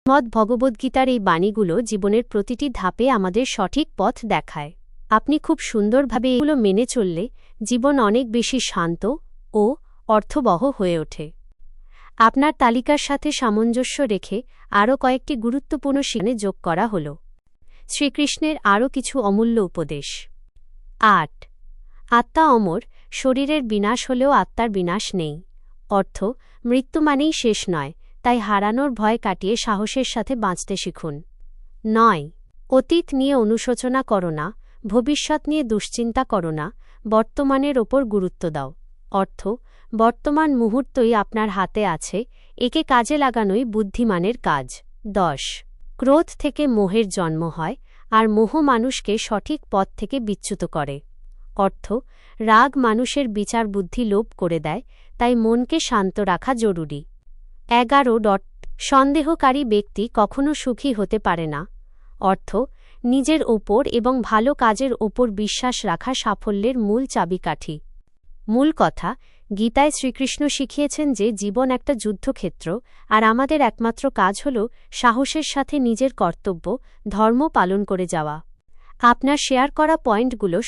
ভগবদ্গীতার এই বাণীগুলো জীবনের প্রতিটি ধাপে আমাদের সঠিক পথ দেখায়। আপনি খুব সুন্দরভাবে এগুলো মেনে চললে জীবন অনেক বেশি শান্ত ও অর্থবহ হয়ে ওঠে। আপনার তালিকার সাথে সামঞ্জস্য রেখে আরও কয়েকটি গুরুত্বপূর্ণ শিক্ষা যোগ করা হল। শ্রীকৃষ্ণের আরও কিছু অমূল্য উপদেশ। ৮ আত্মা অমর, শরীরের বিনাশ হলেও আত্মার বিনাশ নেই। অর্থ, মৃত্যু মানেই শেষ নয়, তাই হারানোর ভয় কাটিয়ে সাহসের সাথে বাঁচতে শিখুন। ৯ অতীত নিয়ে অনুশোচনা করো না, ভবিষ্যৎ নিয়ে দুশ্চিন্তা করো না, বর্তমানের ওপর গুরুত্ব দাও। অর্থ, বর্তমান মুহূর্তই আপনার হাতে আছে, একে কাজে লাগানোই বুদ্ধিমানের কাজ। ১০ ক্রোধ থেকে মোহের জন্ম হয়, আর মোহ মানুষকে সঠিক পথ থেকে বিচ্যুত করে। অর্থ, রাগ মানুষের বিচার বুদ্ধি লোপ করে দেয়, তাই মনকে শান্ত রাখা জরুরি। ১১ সন্দেহকারী ব্যক্তি কখনো সুখী হতে পারে না। অর্থ, নিজের ওপর এবং ভালো কাজের ওপর বিশ্বাস রাখা সাফল্যের মূল চাবিকাঠি। মূল কথা, গীতায় শ্রীকৃষ্ণ শিখিয়েছেন যে জীবন একটা যুদ্ধক্ষেত্র, আর আমাদের একমাত্র কাজ হল সাহসের সাথে নিজের কর্তব্য, ধর্ম পালন করে যাওয়া। আপনার শেয়ার করা পয়েন্টগুলো